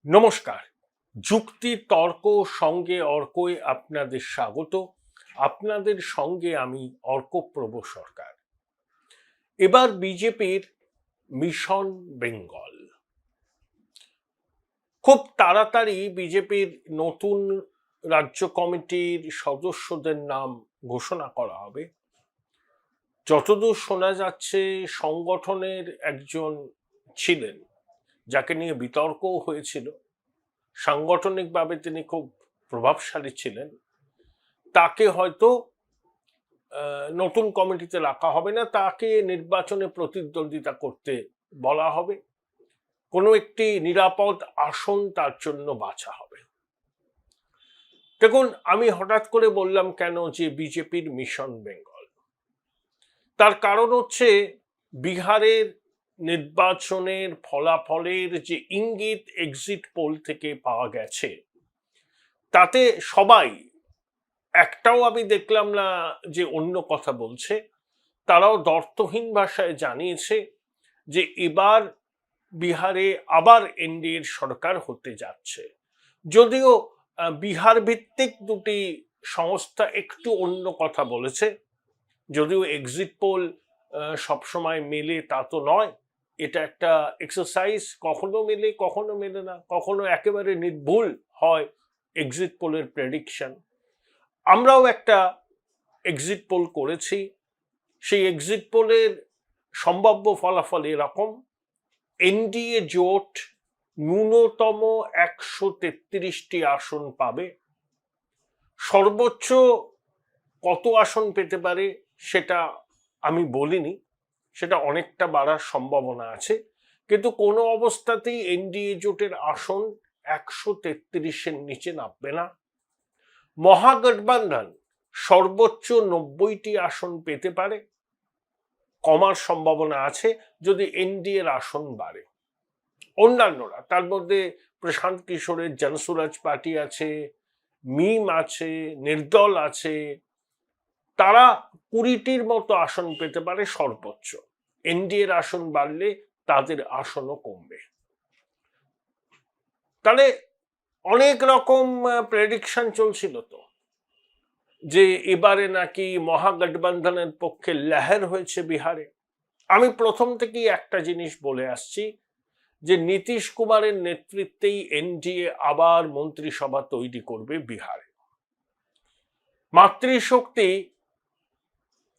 নমস্কার। যুক্তি তর্ক সঙ্গে অর্কই আপনাদের স্বাগত। আপনাদের সঙ্গে আমি অর্কপ্রভ সরকার। এবার বিজেপির মিশন বেঙ্গল। খুব তাড়াতাড়ি বিজেপির নতুন রাজ্য কমিটির সদস্যদের নাম ঘোষণা করা হবে। যতদূর শোনা যাচ্ছে সংগঠনের একজন ছিলেন যাকে নিয়ে বিতর্কও হয়েছিল, সাংগঠনিকভাবে তিনি খুব প্রভাবশালী ছিলেন, তাকে হয়তো নতুন কমিটিতে রাখা হবে না, তাকে নির্বাচনে প্রতিদ্বন্দ্বিতা করতে বলা হবে, কোনো একটি নিরাপদ আসন তার জন্য বাছা হবে। দেখুন, আমি হঠাৎ করে বললাম কেন যে বিজেপির মিশন বেঙ্গল। তার কারণ হচ্ছে বিহারের নির্বাচনের ফলাফলের যে ইঙ্গিত এক্সিট পোল থেকে পাওয়া গেছে, তাতে সবাই, একটাও আমি দেখলাম না যে অন্য কথা বলছে। তারাও দ্বর্থহীন ভাষায় জানিয়েছে যে এবার বিহারে আবার এনডিএর সরকার হতে যাচ্ছে। যদিও বিহার ভিত্তিক দুটি সংস্থা একটু অন্য কথা বলেছে, যদিও এক্সিট পোল সবসময় মেলে তা তো নয়, এটা একটা এক্সারসাইজ, কখনো মেলে কখনো মেলে না, কখনো একেবারে নির্ভুল হয় এক্সিট পোলের প্রেডিকশন। আমরাও একটা এক্সিট পোল করেছি। সেই এক্সিট পোলের সম্ভাব্য ফলাফল এরকম: এনডিএ জোট ন্যূনতম 133টি আসন পাবে। সর্বোচ্চ কত আসন পেতে পারে সেটা আমি বলিনি, সেটা অনেকটা বাড়ার সম্ভাবনা আছে, কিন্তু কোনো অবস্থাতেই এনডিএ জোটের আসন 133-এর নিচে নামবে না। মহাগঠবন্ধন সর্বোচ্চ 90টি আসন পেতে পারে, কমার সম্ভাবনা আছে যদি এনডিএর আসন বাড়ে। অন্যান্যরা, তার মধ্যে প্রশান্ত কিশোরের জনসুরাজ পার্টি আছে, মিম আছে, নির্দল আছে, তারা 20টির মতো আসন পেতে পারে সর্বোচ্চ। এনডিএর আসন বাড়লে তাদের আসনও কমবে। তাহলে অনেক রকম প্রেডিকশন চলছিল তো, যে এবারে নাকি মহাগঠবন্ধনের পক্ষে লহর হয়েছে বিহারে। আমি প্রথম থেকেই একটা জিনিস বলে আসছি, যে নীতিশ কুমারের নেতৃত্বেই এনডিএ আবার মন্ত্রিসভা তৈরি করবে বিহারে। মাতৃশক্তি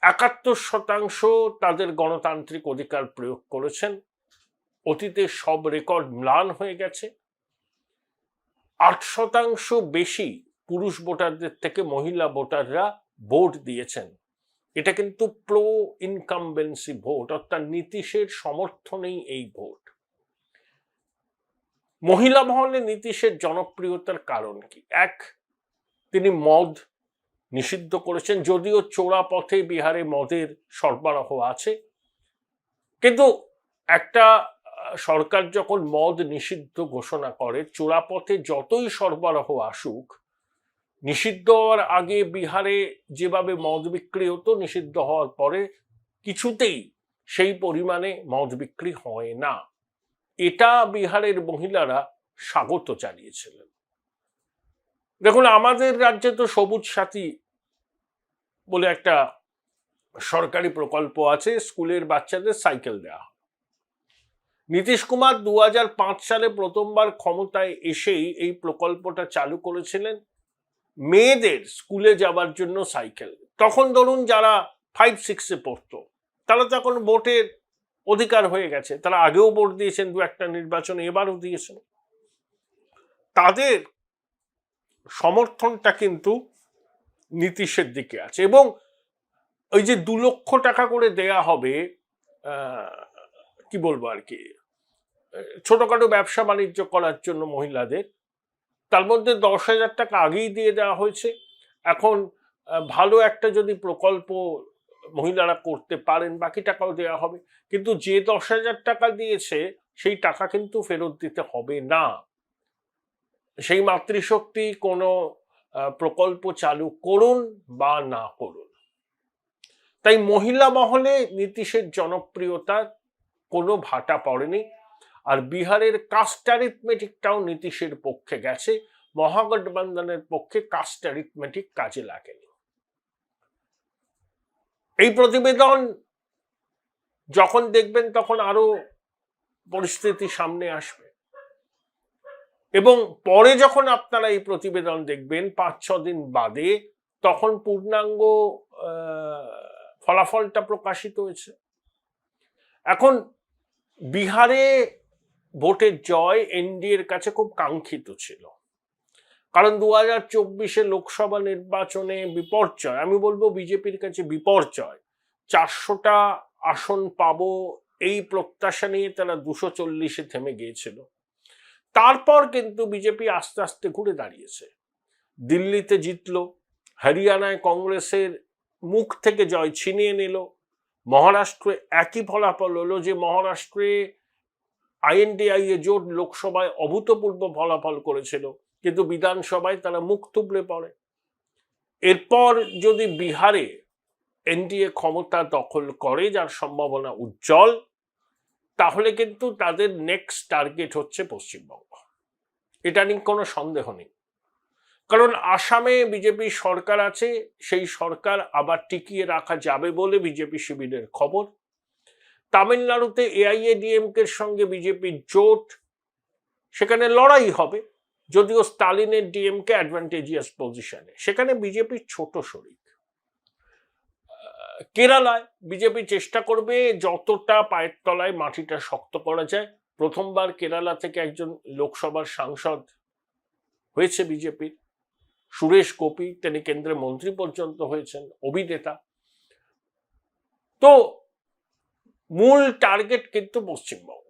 71% তাদের গণতান্ত্রিক অধিকার প্রয়োগ করেছেন। অতীতে সব রেকর্ড ম্লান হয়ে গেছে। 8% বেশি পুরুষ ভোটারদের থেকে মহিলা ভোটাররা ভোট দিয়েছেন। এটা কিন্তু প্রো ইনকামবেন্সি ভোট, অর্থাৎ নীতিশের সমর্থনেই এই ভোট। মহিলা মহলে নীতিশের জনপ্রিয়তার কারণ কি? এক, তিনি মদ নিষিদ্ধ করেছেন, যদিও চোরা পথে বিহারে মদের সরবরাহ আছে, কিন্তু একটা সরকার যখন মদ নিষিদ্ধ ঘোষণা করে, চোরা পথে যতই সরবরাহ আসুক, নিষিদ্ধ হওয়ার আগে বিহারে যেভাবে মদ বিক্রি হতো, নিষিদ্ধ হওয়ার পরে কিছুতেই সেই পরিমাণে মদ বিক্রি হয় না। এটা বিহারের মহিলারা স্বাগত জানিয়েছিলেন। দেখুন, আমাদের রাজ্যে তো সবুজ সাথী বলে একটা সরকারি প্রকল্প আছে, স্কুলের বাচ্চাদের সাইকেল দেওয়া। নীতিশ কুমার 2005 সালে প্রথমবার ক্ষমতায় এসেই এই প্রকল্পটা চালু করেছিলেন, মেয়েদের স্কুলে যাওয়ার জন্য সাইকেল। তখন ধরুন যারা 5-6-এ পড়তো, তারা তো এখন ভোটের অধিকার হয়ে গেছে, তারা আগেও ভোট দিয়েছেন, দু একটা নির্বাচনে, এবারও দিয়েছেন। তাদের সমর্থনটা কিন্তু নীতিশের দিকে আছে। এবং ওই যে 2 লক্ষ টাকা করে দেয়া হবে, কি বলবো আর কি, ছোটখাটো ব্যবসা বাণিজ্য করার জন্য মহিলাদের, তার মধ্যে 10,000 টাকা আগেই দিয়ে দেওয়া হয়েছে। এখন ভালো একটা যদি প্রকল্প মহিলারা করতে পারেন, বাকি টাকাও দেওয়া হবে। কিন্তু যে 10,000 টাকা দিয়েছে সেই টাকা কিন্তু ফেরত দিতে হবে না। সেই মাতৃশক্তি কোনো প্রকল্প চালু করুন বা না করুন। তাই মহিলা মহলে নীতিশের জনপ্রিয়তার কোনো ভাটা পড়েনি। আর বিহারের কাস্ট অ্যারিথমেটিকটাও নীতিশের পক্ষে গেছে, মহাগঠবন্ধনের পক্ষে কাস্ট অ্যারিথমেটিক কাজে লাগেনি। এই প্রতিবেদন যখন দেখবেন তখন আরো পরিস্থিতি সামনে আসবে, এবং পরে যখন আপনারা এই প্রতিবেদন দেখবেন 5-6 দিন বাদে, তখন পূর্ণাঙ্গ ফলাফলটা প্রকাশিত হয়েছে। এখন বিহারে ভোটের জয় এনডিএর কাছে খুব কাঙ্ক্ষিত ছিল, কারণ 2024 লোকসভা নির্বাচনে বিপর্যয়, আমি বলবো বিজেপির কাছে বিপর্যয়, 400টা আসন পাবো এই প্রত্যাশা নিয়ে তারা 240-এ থেমে গিয়েছিল। তারপর কিন্তু বিজেপি আস্তে আস্তে ঘুরে দাঁড়িয়েছে, দিল্লিতে জিতলো, হরিয়ানায় কংগ্রেসের মুখ থেকে জয় ছিনিয়ে নিল, মহারাষ্ট্রে একই ফলাফল হলো, যে মহারাষ্ট্রে আইএনডিআইএ জোট লোকসভায় অভূতপূর্ব ফলাফল করেছিল, কিন্তু বিধানসভায় তারা মুখ থুবড়ে পড়ে। এরপর যদি বিহারে এনডিএ ক্ষমতা দখল করে, যার সম্ভাবনা উজ্জ্বল, তাহলে কিন্তু তাদের নেক্সট টার্গেট হচ্ছে পশ্চিমবঙ্গ, এটা নিয়ে কোনো সন্দেহ নেই। কারণ আসামে বিজেপি সরকার আছে, সেই সরকার আবার টিকিয়ে রাখা যাবে বলে বিজেপি শিবিরের খবর। তামিলনাড়ুতে এআইএডিএমকের সঙ্গে বিজেপির জোট, সেখানে লড়াই হবে, যদিও স্টালিনের ডিএমকে অ্যাডভান্টেজিয়াস পজিশনে, সেখানে বিজেপির ছোট শরিক। কেরালায় বিজেপি চেষ্টা করবে যতটা পায়ের তলায় মাটিটা শক্ত করা যায়। প্রথমবার কেরালা থেকে একজন লোকসভার সাংসদ হয়েছে বিজেপির, সুরেশ গোপী, তিনি কেন্দ্রের মন্ত্রী পর্যন্ত হয়েছেন, অভিনেতা। তো মূল টার্গেট কিন্তু পশ্চিমবঙ্গ,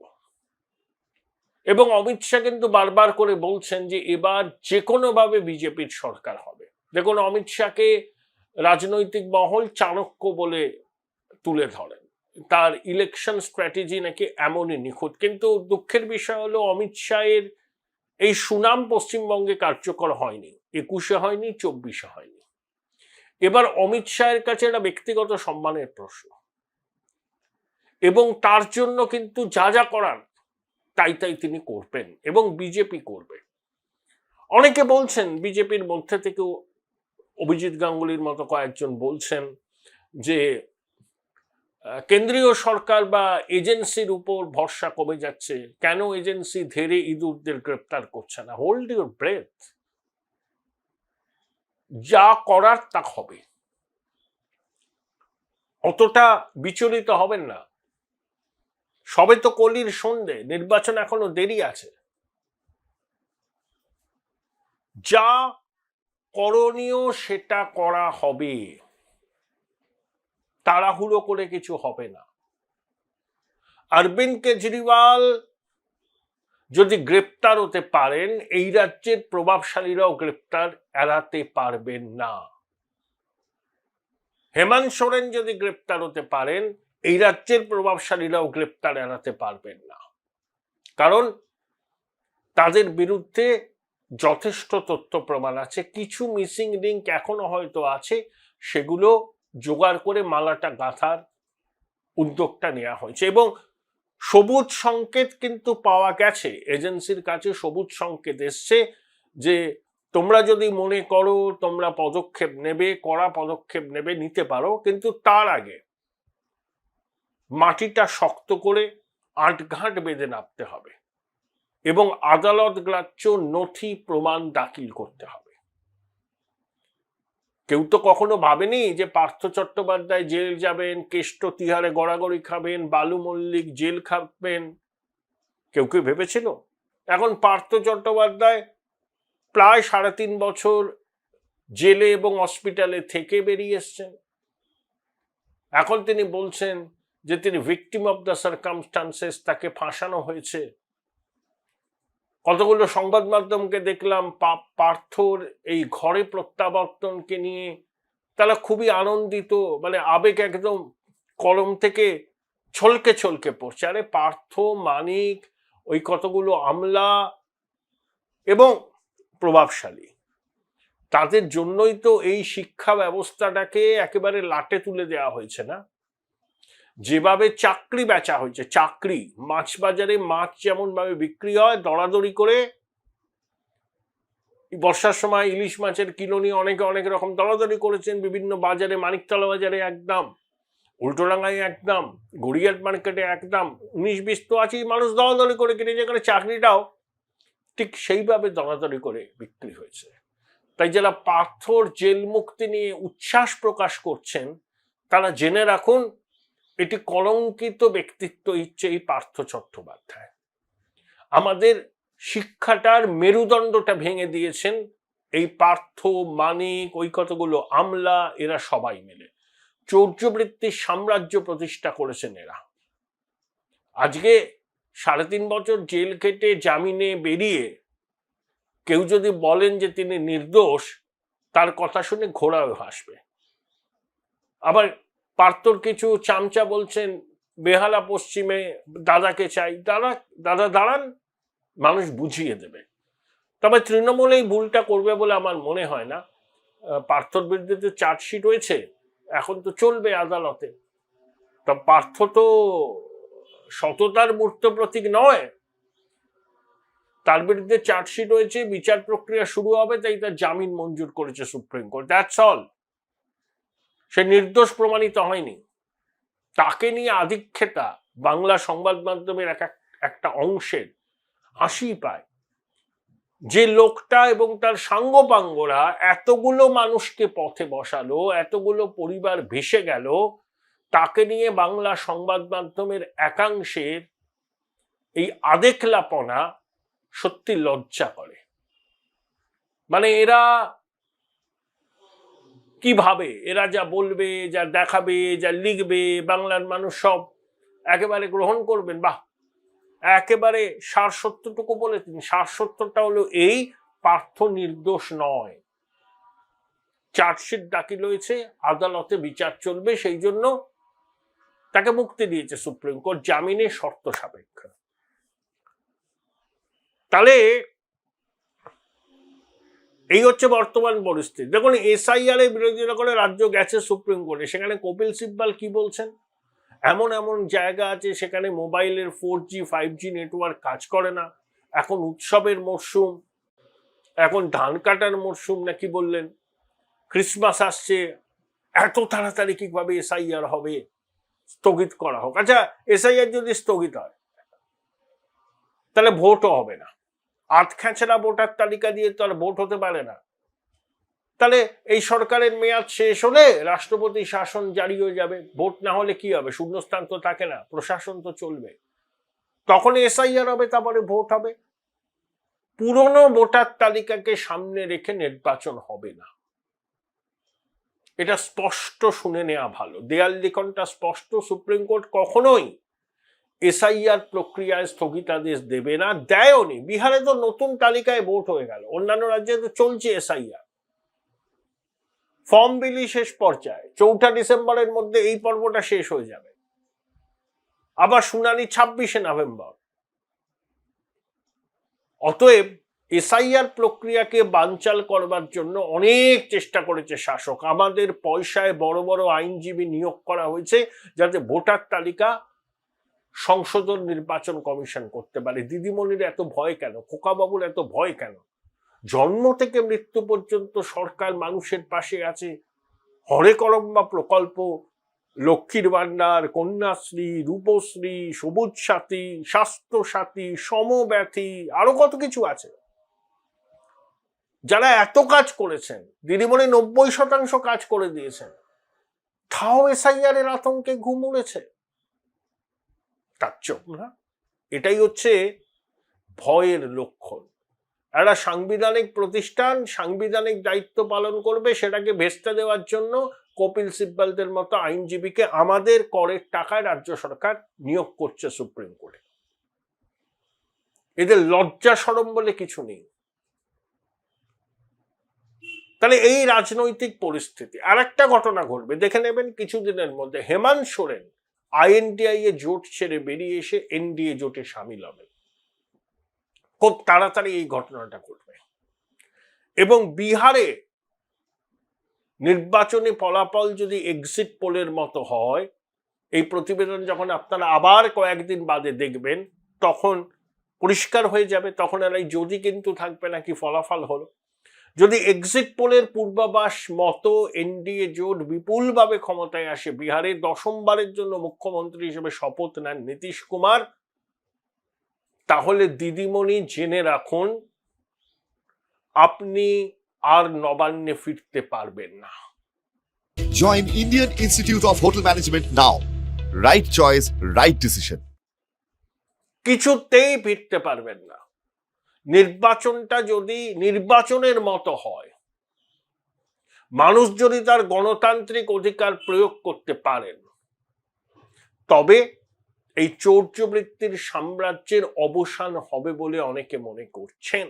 এবং অমিত শাহ কিন্তু বারবার করে বলছেন যে এবার যে কোনো ভাবে বিজেপির সরকার হবে। দেখুন, অমিত শাহকে রাজনৈতিক মহল চাণক্য বলে তুলে ধরেন, তার ইলেকশন স্ট্র্যাটেজি নাকি এমনই নিখুঁত, কিন্তু দুঃখের বিষয় হলো অমিত শাহের এই সুনাম পশ্চিমবঙ্গে কার্যকর হয়নি, 21-এ হয়নি, 24-এ হয়নি। এবার অমিত শাহের কাছে এটা ব্যক্তিগত সম্মানের প্রশ্ন, এবং তার জন্য কিন্তু যা যা করার তাই তাই তিনি করবেন, এবং বিজেপি করবে। অনেকে বলছেন, বিজেপির মধ্যে থেকেও অভিজিৎ গাঙ্গুলির মতো কয়েকজন বলছেন যে কেন্দ্রীয় সরকার বা এজেন্সির উপর ভরসা কমে যাচ্ছে, কেন এজেন্সি ধীরে ইঁদুরদের গ্রেপ্তার করছে না। হোল্ড ইউর ব্রেথ, যা করার তা হবে, অতটা বিচলিত হবেন না। সবে তো কলির সন্ধে, নির্বাচন এখনো দেরি আছে। যা করণীয় সেটা করা হবে, তাড়াহুড়ো করে কিছু হবে না। অরবিন্দ কেজরিওয়াল যদি গ্রেপ্তার হতে পারেন, এই রাজ্যের প্রভাবশালীরাও গ্রেপ্তার এড়াতে পারবেন না। হেমন্ত সোরেন যদি গ্রেপ্তার হতে পারেন, এই রাজ্যের প্রভাবশালীরাও গ্রেপ্তার এড়াতে পারবেন না, কারণ তাদের বিরুদ্ধে যথেষ্ট তথ্য প্রমাণ আছে। কিছু মিসিং লিঙ্ক এখনো হয়তো আছে, সেগুলো জোগাড় করে মালাটা গাঁথার উদ্যোগটা নেওয়া হয়েছে, এবং সবুজ সংকেত কিন্তু পাওয়া গেছে, এজেন্সির কাছে সবুজ সংকেত এসছে যে তোমরা যদি মনে করো তোমরা পদক্ষেপ নেবে, কড়া পদক্ষেপ নেবে, নিতে পারো, কিন্তু তার আগে মাটিটা শক্ত করে আঁটঘাট বেঁধে নামতে হবে, এবং আদালত গ্রাহ্য নথি প্রমাণ দাখিল করতে হবে। কেউ তো কখনো ভাবেনি যে পার্থ চট্টোপাধ্যায় জেল যাবেন, কেষ্ট তিহারে গড়াগড়ি খাবেন, বালু মল্লিক জেল খাবেন, কেউ কেউ ভেবেছিল? এখন পার্থ চট্টোপাধ্যায় প্রায় 3.5 বছর জেলে এবং হসপিটালে থেকে বেরিয়ে এসছেন। এখন তিনি বলছেন যে তিনি ভিকটিম অফ দ্য সার্কামস্টান্সেস, তাকে ফাঁসানো হয়েছে। কতগুলো সংবাদ মাধ্যমকে দেখলাম পার্থর এই ঘরে প্রত্যাবর্তনকে নিয়ে তারা খুবই আনন্দিত, মানে আবেগ একদম কলম থেকে ছলকে ছলকে পড়ছে। আরে পার্থ, মানিক, ওই কতগুলো আমলা এবং প্রভাবশালী, তাদের জন্যই তো এই শিক্ষা ব্যবস্থাটাকে একেবারে লাটে তুলে দেওয়া হয়েছে না, যেভাবে চাকরি বেচা হয়েছে, চাকরি, মাছ বাজারে মাছ যেমন ভাবে বিক্রি হয় দরাদরি করে, বর্ষার সময় ইলিশ মাছের কিলো নিয়ে অনেকে অনেক রকম দরাদরি করেছেন বিভিন্ন বাজারে, মানিকতলা বাজারে একদম, উল্টোডাঙ্গায় একদম, গড়িয়াট মার্কেটে একদম, 19-20 তো আছেই, মানুষ দরাদরি করে কিনে, যেখানে চাকরিটাও ঠিক সেইভাবে দরাদরি করে বিক্রি হয়েছে। তাই যারা পাথর জেল মুক্তি নিয়ে উচ্ছ্বাস প্রকাশ করছেন তারা জেনে রাখুন এটি কলঙ্কিত ব্যক্তিত্ব হচ্ছে এই পার্থ চট্টোপাধ্যায়। আমাদের শিক্ষাটার মেরুদণ্ডটা ভেঙে দিয়েছেন এই পার্থ, মানিক, ওই কতগুলো আমলা, এরা সবাই মিলে চৌর্যবৃত্তির সাম্রাজ্য প্রতিষ্ঠা করেছেন এরা। আজকে 3.5 বছর জেল কেটে জামিনে বেরিয়ে কেউ যদি বলেন যে তিনি নির্দোষ, তার কথা শুনে ঘোড়াও হাসবে। আবার পার্থর কিছু চামচা বলছেন বেহালা পশ্চিমে দাদাকে চাই, দাদা দাঁড়ান, মানুষ বুঝিয়ে দেবে। তবে তৃণমূল এই ভুলটা করবে বলে আমার মনে হয় না। পার্থর বিরুদ্ধে তো চার্জশিট হয়েছে, এখন তো চলবে আদালতে। তা পার্থ তো সততার মূর্ত প্রতীক নয়, তার বিরুদ্ধে চার্জশিট হয়েছে, বিচার প্রক্রিয়া শুরু হবে, তাই তার জামিন মঞ্জুর করেছে সুপ্রিম কোর্ট, দ্যাটস অল। সে নির্দোষ প্রমাণিত হয়নি। তাকে নিয়ে আধিক্ষেতা বাংলা সংবাদ মাধ্যমের একটা অংশের হাসি পায়। যে লোকটা এবং তার সাঙ্গপাঙ্গরা এতগুলো মানুষকে পথে বসালো, এতগুলো পরিবার ভেসে গেল, তাকে নিয়ে বাংলা সংবাদ মাধ্যমের একাংশের এই আদেখলাপনা সত্যি লজ্জা করে। মানে এরা কিভাবে, এরা যা বলবে, যা দেখাবে, যা লিখবে, বাংলার মানুষ সব একেবারে গ্রহণ করবেন। বাহ, একেবারে সারসত্যটুকু বলে তিনি। সারসত্যটা হলো এই, পার্থ নির্দোষ নয়। চার্জশিট দাখিল হয়েছে, আদালতে বিচার চলবে, সেই জন্য তাকে মুক্তি দিয়েছে সুপ্রিম কোর্ট জামিনে শর্ত সাপেক্ষ। তাহলে এই হচ্ছে বর্তমান পরিস্থিতি। দেখুন, এসআইআর এর বিরোধিতা করে রাজ্য গেছে সুপ্রিম কোর্টে, সেখানে কপিল সিব্বল কি বলছেন, এমন এমন জায়গা আছে সেখানে মোবাইলের 4G 5G নেটওয়ার্ক কাজ করে না, এখন উৎসবের মরশুম, এখন ধান কাটার মরশুম নাকি বললেন, ক্রিসমাস আসছে, এত তাড়াতাড়ি কিভাবে এসআইআর হবে, স্থগিত করা হোক। আচ্ছা, এসআইআর যদি স্থগিত হয় তাহলে ভোটও হবে না, আধখ্যাঁচড়া ভোটার তালিকা দিয়ে তো আর ভোট হতে পারে না। তাহলে এই সরকারের মেয়াদ শেষ হলে রাষ্ট্রপতি শাসন জারি হয়ে যাবে, ভোট না হলে কি হবে, শূন্যস্থান তো থাকে না, প্রশাসন তো চলবে, তখন এসআইআর হবে, তারপরে ভোট হবে। পুরনো ভোটার তালিকাকে সামনে রেখে নির্বাচন হবে না, এটা স্পষ্ট শুনে নেওয়া ভালো। দেয়াল লিখনটা স্পষ্ট, সুপ্রিম কোর্ট কখনোই এসআইআর প্রক্রিয়ায় স্থগিতাদেশ দেবে না, দেয়নি। বিহারে তো নতুন তালিকায় ভোট হয়ে গেল, অন্যান্য রাজ্যে তো চলছে এসআইআর, ফর্ম বিলি শেষ পর্যায়ে, 4 ডিসেম্বরের মধ্যে এই পর্বটা শেষ হয়ে যাবে, আবার শুনানি 26 নভেম্বর। অতএব এসআইআর প্রক্রিয়াকে বানচাল করবার জন্য অনেক চেষ্টা করেছে শাসক। আমাদের পয়সায় বড় বড় আইনজীবী নিয়োগ করা হয়েছে যাতে ভোটার তালিকা সংশোধন নির্বাচন কমিশন করতে পারে। দিদিমণির এত ভয় কেন, খোকাবাবুর এত ভয় কেন? জন্ম থেকে মৃত্যু পর্যন্ত সরকার মানুষের পাশে আছে। হরেকরম্বা প্রকল্প, লক্ষ্মীর ভান্ডার, কন্যাশ্রী, রূপশ্রী, সবুজ সাথী, স্বাস্থ্য সাথী, সমব্যথী, আরো কত কিছু আছে। যারা এত কাজ করেছেন, দিদিমণি 90% কাজ করে দিয়েছেন, তাও এসআইআর এর আতঙ্কে ঘুম উড়েছে। তাজ্জব না? এটাই হচ্ছে ভয়ের লক্ষণ। একটা সাংবিধানিক প্রতিষ্ঠান সাংবিধানিক দায়িত্ব পালন করবে, সেটাকে ভেস্তে দেওয়ার জন্য কপিল সিব্বলদের মতো আইনজীবীকে আমাদের করের টাকায় রাজ্য সরকার নিয়োগ করছে সুপ্রিম কোর্টে। এদের লজ্জা শরম বলে কিছু নেই। তাহলে এই রাজনৈতিক পরিস্থিতি, আর একটা ঘটনা ঘটবে দেখে নেবেন কিছুদিনের মধ্যে, হেমন্ত সোরেন আইএনডিআই এ জোট ছেড়ে বেরিয়ে এসে এনডিএ জোটে সামিল হবে। খুব তাড়াতাড়ি এই ঘটনাটা ঘটবে। এবং বিহারে নির্বাচনী ফলাফল যদি এক্সিট পোলের মতো হয়, এই প্রতিবেদন যখন আপনারা আবার কয়েকদিন বাদে দেখবেন তখন পরিষ্কার হয়ে যাবে, তখন আর এই যদি কিন্তু থাকবে না, কি ফলাফল হলো। যদি এক্সিট পোলের পূর্বাভাস মতো এনডিএ জোট বিপুলভাবে ক্ষমতায় আসে, বিহারে দশমবারের জন্য মুখ্যমন্ত্রী হিসেবে শপথ নেন নীতিশ কুমার, তাহলে দিদিমণি জেনে রাখুন, আপনি আর নবান্নে ফিরতে পারবেন না। Join Indian Institute of Hotel Management now. Right choice, right decision. কিছুতেই ফিরতে পারবেন না। নির্বাচনটা যদি নির্বাচনের মতো হয়, মানুষ যদি তার গণতান্ত্রিক অধিকার প্রয়োগ করতে পারেন, তবে এই চৌর্যবৃত্তির সাম্রাজ্যের অবসান হবে বলে অনেকে মনে করছেন।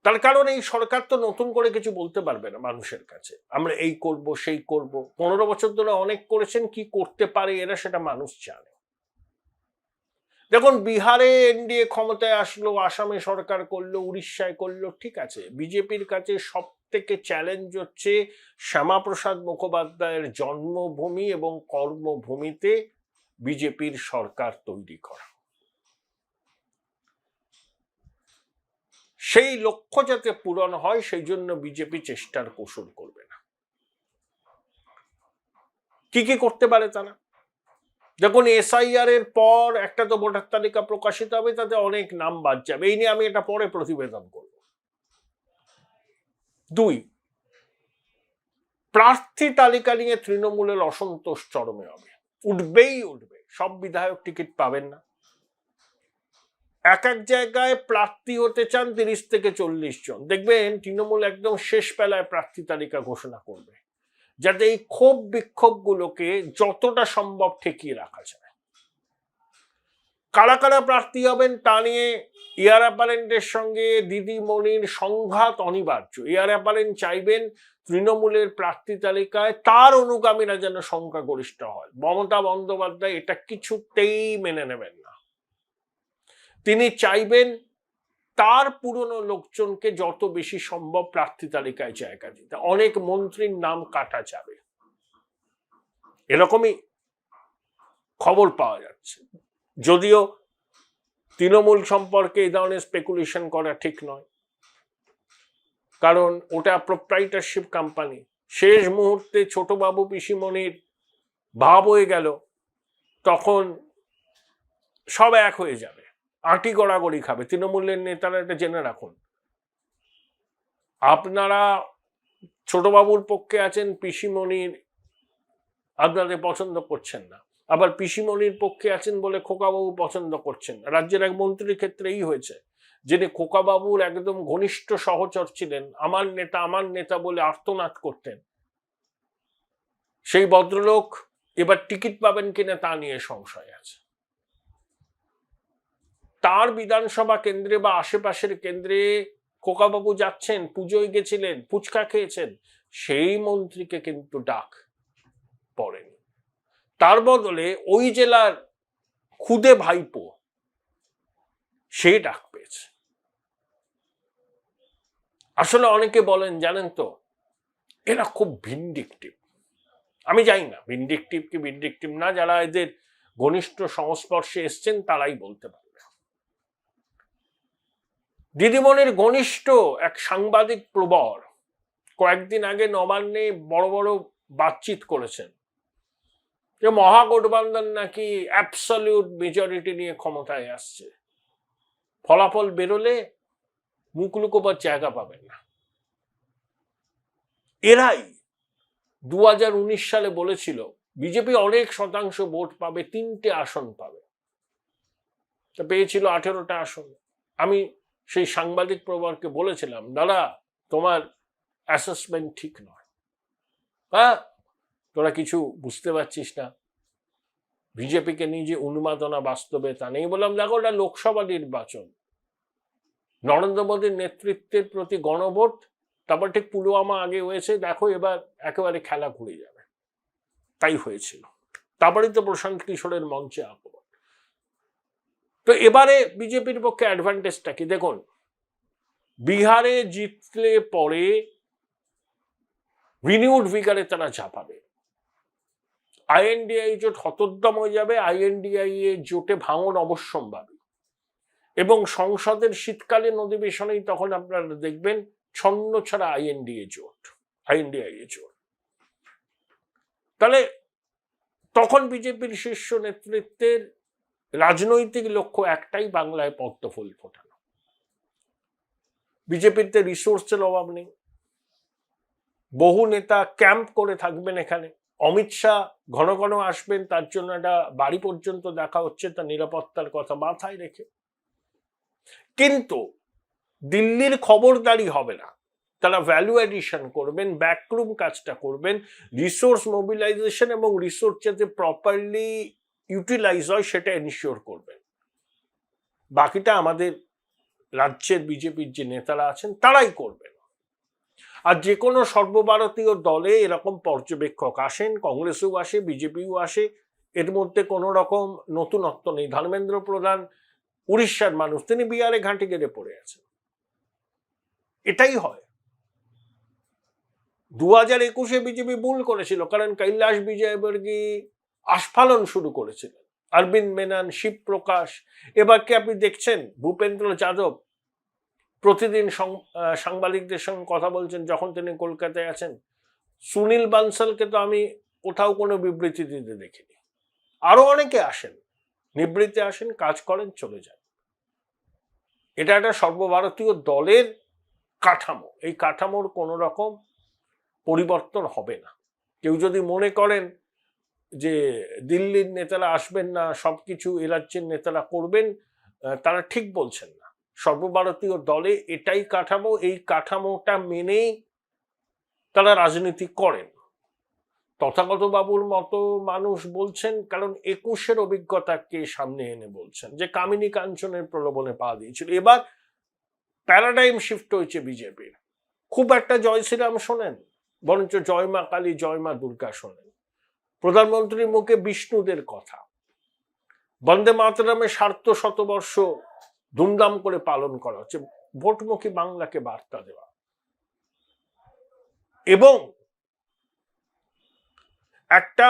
তার কারণ এই সরকার তো নতুন করে কিছু বলতে পারবে না মানুষের কাছে, আমরা এই করব সেই করব। 15 বছর ধরে অনেক করেছেন, কি করতে পারে এরা সেটা মানুষ জানে। দেখুন, বিহারে এনডিএ ক্ষমতায় আসলো, আসামে সরকার করলো, উড়িষ্যায় করলো, ঠিক আছে। বিজেপির কাছে সব থেকে চ্যালেঞ্জ হচ্ছে শ্যামাপ্রসাদ মুখোপাধ্যায়ের জন্মভূমি এবং কর্মভূমিতে বিজেপির সরকার তৈরি করা। সেই লক্ষ্য যাতে পূরণ হয় সেই জন্য বিজেপি চেষ্টার কৌশল করবে না। কি কি করতে পারে তারা? যখন এসআইআর এর পর একটা তো ভোটার তালিকা প্রকাশিত হবে, তাতে অনেক নাম বাদ যাবে। এই নিয়ে আমি এটা পরে প্রতিবেদন করব। 2, প্রার্থী তালিকা নিয়ে তৃণমূলের অসন্তোষ চরমে হবে, উঠবেই উঠবে। সব বিধায়ক টিকিট পাবেন না। এক এক জায়গায় প্রার্থী হতে চান 30 থেকে 40 জন। দেখবেন তৃণমূল একদম শেষ বেলায় প্রার্থী তালিকা ঘোষণা করবে, যাতে এই ক্ষোভ বিক্ষোভগুলোকে যতটা সম্ভব ঠেকিয়ে রাখা যায়। কারা কারা প্রার্থী হবেন তা নিয়ে এয়ার অ্যাপারেন্টের সঙ্গে দিদিমণির সংঘাত অনিবার্য। এয়ার অ্যাপারেন্ট চাইবেন তৃণমূলের প্রার্থী তালিকায় তার অনুগামীরা যেন সংখ্যাগরিষ্ঠ হয়। মমতা বন্দ্যোপাধ্যায় এটা কিছুতেই মেনে নেবেন না। তিনি চাইবেন তার পুরনো লোকজনকে যত বেশি সম্ভব প্রার্থী তালিকায় জায়গা দিতে। অনেক মন্ত্রীর নাম কাটা যাবে, এরকমই খবর পাওয়া যাচ্ছে। যদিও তৃণমূল সম্পর্কে এই ধরনের স্পেকুলেশন করা ঠিক নয়, কারণ ওটা প্রোপ্রাইটারশিপ কোম্পানি। শেষ মুহূর্তে ছোটবাবু পিসিমণির ভাব হয়ে গেল, তখন সব এক হয়ে যাবে, আঁটি গড়াগড়ি খাবে। তৃণমূলের নেতারা এটা জেনে রাখুন, আপনারা ছোটবাবুর পক্ষে আছেন, পিসিমণির আপনাদের পছন্দ করছেন না, আবার পিসিমণির পক্ষে আছেন বলে খোকাবাবু পছন্দ করছেন না। রাজ্যের এক মন্ত্রীর ক্ষেত্রে এই হয়েছে, যিনি খোকাবাবুর একদম ঘনিষ্ঠ সহচর ছিলেন, আমার নেতা বলে আর্তনাদ করতেন, সেই ভদ্রলোক এবার টিকিট পাবেন কিনা তা নিয়ে সংশয় আছে। তার বিধানসভা কেন্দ্রে বা আশেপাশের কেন্দ্রে খোকাবাবু যাচ্ছেন, পুজোয় গেছিলেন, ফুচকা খেয়েছেন, সেই মন্ত্রীকে কিন্তু ডাক পড়েনি। তার বদলে ওই জেলার খুদে ভাইপো সে ডাক পেয়েছে। আসলে অনেকে বলেন, জানেন তো, এরা খুব ভিন্ডিকটিভ। আমি জানি না ভিন্ডিকটিভ কি ভিন্ডিকটিভ না, যারা এদের ঘনিষ্ঠ সংস্পর্শে এসছেন তারাই বলতে পারবে। দিদিমণির ঘনিষ্ঠ এক সাংবাদিক প্রবর কয়েকদিন আগে নবান্নে বড় বড় বাতচিত করেছেন যে মহাগঠবন্ধন নাকি অ্যাবসলিউট মেজরিটি নিয়ে ক্ষমতায় আসছে, ফলাফল বেরোলে মুখ লুকোবার জায়গা পাবেন না। এরাই 2019 সালে বলেছিল বিজেপি অনেক শতাংশ ভোট পাবে, 3টে আসন পাবে, তা পেয়েছিল 18টা আসন। আমি সেই সাংবাদিক প্রবরকে বলেছিলাম, দাদা তোমার অ্যাসেসমেন্ট ঠিক নয়, হ্যাঁ তোরা কিছু বুঝতে পারছিস না, বিজেপিকে নিয়ে যে উন্মাদনা বাস্তবে তা নেই। বললাম, দেখো ওটা লোকসভা নির্বাচন, নরেন্দ্র মোদীর নেতৃত্বের প্রতি গণভোট, তারপর ঠিক পুলওয়ামা আগে হয়েছে, দেখো এবার একেবারে খেলা ঘুরে যাবে। তাই হয়েছিল, তারপরেই তো প্রশান্ত কিশোরের মঞ্চে আক্রমণ। তো এবারে বিজেপির পক্ষে অ্যাডভান্টেজটা কি দেখুন, বিহারে জিতলে পরে রিনিউড ভিগারে তারা ঝাঁপাবে। আইএনডিআই জোট হতোদ্যম হয়ে যাবে, আইএনডিআই জোটে ভাঙন অবশ্যম্ভাবী। এবং সংসদের শীতকালীন অধিবেশনেই তখন আপনারা দেখবেন ছন্ন ছাড়া আইএনডিআই জোট। তাহলে তখন বিজেপির শীর্ষ নেতৃত্বের রাজনৈতিক লক্ষ্য একটাই, বাংলায় পদ্ম ফুল ফোটানো। বিজেপিতে রিসোর্সের অভাব নেই, বহু নেতা ক্যাম্প করে থাকবেন এখানে। অমিত শাহ ঘন ঘন আসবেন, তার জন্য একটা বাড়ি পর্যন্ত দেখা হচ্ছে, তার নিরাপত্তার কথা মাথায় রেখে। কিন্তু দিল্লির খবরদারি হবে না, তারা ভ্যালু এডিশন করবেন, ব্যাকরুম কাজটা করবেন, রিসোর্স মোবিলাইজেশন এবং রিসোর্স যাতে প্রপারলি ইউটিলাইজ হয় সেটা এনশিওর করবেন। বাকিটা আমাদের রাজ্যের বিজেপির যে নেতারা আছেন তারাই করবেন। আর যে কোনো সর্বভারতীয় দলে এরকম পর্যবেক্ষক আসেন, কংগ্রেসও আসে, বিজেপিও আসে, এর মধ্যে কোনো রকম নতুনত্ব নেই। ধর্মেন্দ্র প্রধান উড়িষ্যার মানুষ, তিনি বিহারে ঘাঁটি গেড়ে পড়ে আছেন। এটাই হয়। 2021 বিজেপি ভুল করেছিল, কারণ কৈলাস বিজয়বর্গী আস্ফালন শুরু করেছিলেন, অরবিন্দ মেনন, শিবপ্রকাশ। এবার কি আপনি দেখছেন ভূপেন্দ্র যাদব প্রতিদিন সাংবাদিকদের সঙ্গে কথা বলছেন যখন তিনি কলকাতায় আছেন? সুনীল বানসালকে তো আমি কোথাও কোনো বিবৃতি দিতে দেখিনি। আরো অনেকে আসেন, নিবৃত্তে আসেন, কাজ করেন, চলে যান। এটা একটা সর্বভারতীয় দলের কাঠামো। এই কাঠামোর কোন রকম পরিবর্তন হবে না। কেউ যদি মনে করেন যে দিল্লির নেতারা আসবেন না, সবকিছু এ রাজ্যের নেতারা করবেন, তারা ঠিক বলছেন না। সর্বভারতীয় দলে এটাই কাঠামো, এই কাঠামোটা মেনেই তারা রাজনীতি করেন। তথাগত বাবুর মতো মানুষ বলছেন, কারণ 21-এর অভিজ্ঞতাকে সামনে এনে বলছেন যে কামিনী কাঞ্চনের প্রলোভনে পা দিয়েছিল। এবার প্যারাডাইম শিফট হয়েছে বিজেপির। খুব একটা জয় শ্রীরাম শোনেন, বরঞ্চ জয় মা কালী, জয় মা দুর্গা শোনেন। প্রধানমন্ত্রীর মুখে বিষ্ণুদের কথা। বন্দে মাতরমের সার্থ শতবর্ষ ধুমধাম করে পালন করা হচ্ছে, ভোটমুখী বাংলাকে বার্তা দেওয়া। এবং একটা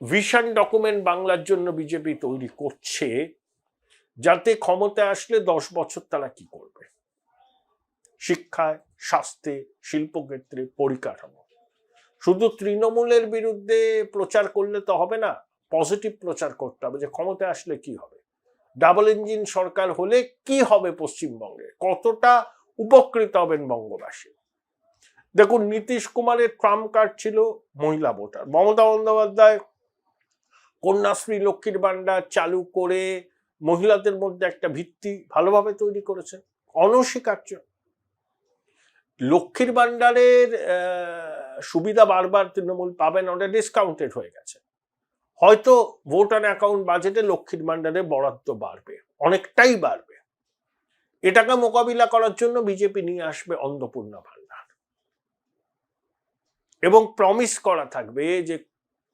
ভিশন ডকুমেন্ট বাংলার জন্য বিজেপি তৈরি করছে, যাতে ক্ষমতায় আসলে 10 বছর তারা কি করবে, শিক্ষায়, স্বাস্থ্যে, শিল্পক্ষেত্রে, পরিকাঠামো। শুধু তৃণমূলের বিরুদ্ধে প্রচার করলে তো হবে না, পজিটিভ প্রচার করতে হবে যে ক্ষমতায় আসলে কি হবে, ডাবল ইঞ্জিন সরকার হলে কি হবে পশ্চিমবঙ্গে, কতটা উপকৃত হবেন বঙ্গবাসী। দেখুন, নীতিশ কুমারের ট্রাম্প কার্ড ছিল মহিলা ভোটার। মমতা বন্দ্যোপাধ্যায় কন্যাশ্রী, লক্ষ্মীর ভান্ডার চালু করে মহিলাদের মধ্যে একটা ভিত্তি ভালোভাবে তৈরি করেছেন, অনস্বীকার্য। লক্ষ্মীর ভান্ডারের সুবিধা বারবার তৃণমূল পাবেন, ওটা ডিসকাউন্টেড হয়ে গেছে। হয়তো ভোটার অ্যাকাউন্ট বাজেটে লক্ষ্মীর ভান্ডারের বরাদ্দ বাড়বে, অনেকটাই বাড়বে। এটাকে মোকাবিলা করার জন্য বিজেপি নিয়ে আসবে অন্নপূর্ণা ভান্ডার, এবং প্রমিস করা থাকবে যে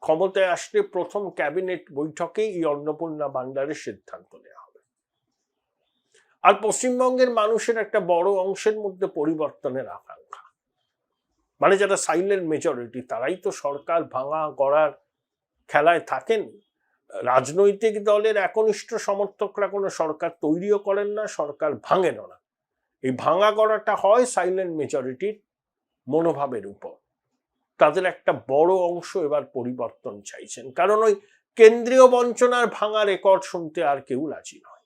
ক্ষমতায় আসলে প্রথম ক্যাবিনেট বৈঠকেই এই অন্নপূর্ণা ভান্ডারের সিদ্ধান্ত নেওয়া হবে। আর পশ্চিমবঙ্গের মানুষের একটা বড় অংশের মধ্যে পরিবর্তনের আকাঙ্ক্ষা, মানে যারা সাইলেন্ট মেজরিটি, তারাই তো সরকার ভাঙা গড়ার খেলায় থাকেন। রাজনৈতিক দলের একনিষ্ঠ সমর্থকরা কোনো সরকার তৈরিও করেন না, সরকার ভাঙেনও না। এই ভাঙা গড়াটা হয় সাইলেন্ট মেজরিটির মনোভাবের উপর। তাদের একটা বড় অংশ এবার পরিবর্তন চাইছেন, কারণ ওই কেন্দ্রীয় বঞ্চনার ভাঙা রেকর্ড শুনতে আর কেউ রাজি নয়।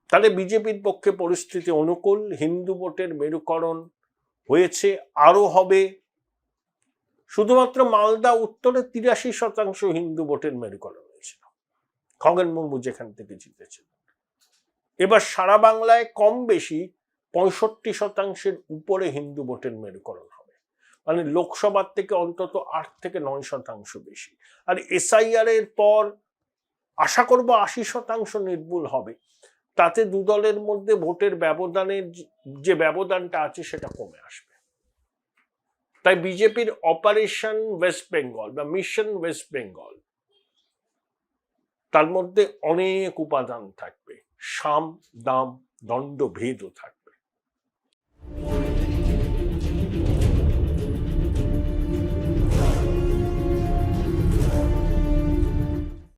তাহলে বিজেপির পক্ষে পরিস্থিতি অনুকূল। হিন্দু ভোটের মেরুকরণ হয়েছে, আরো হবে। শুধুমাত্র মালদা উত্তরে 83% হিন্দু ভোটের মেরুকরণ হয়েছিল, খগেন মুর্মু যেখান থেকে জিতেছিলেন। এবার সারা বাংলায় কম বেশি 65% উপরে হিন্দু ভোটের মেরুকরণ হবে, মানে লোকসভার থেকে অন্তত 8 থেকে 9% বেশি। আর এসআইআর এর পর আশা করব 80% নির্ভুল হবে। তাতে দু দলের মধ্যে ভোটের ব্যবধানের যে ব্যবধানটা আছে সেটা কমে আসবে। তাই বিজেপির অপারেশন ওয়েস্ট বেঙ্গল বা মিশন ওয়েস্ট বেঙ্গল, তার মধ্যে অনেক উপাদান থাকবে, সাম দাম দণ্ড ভেদও থাকবে।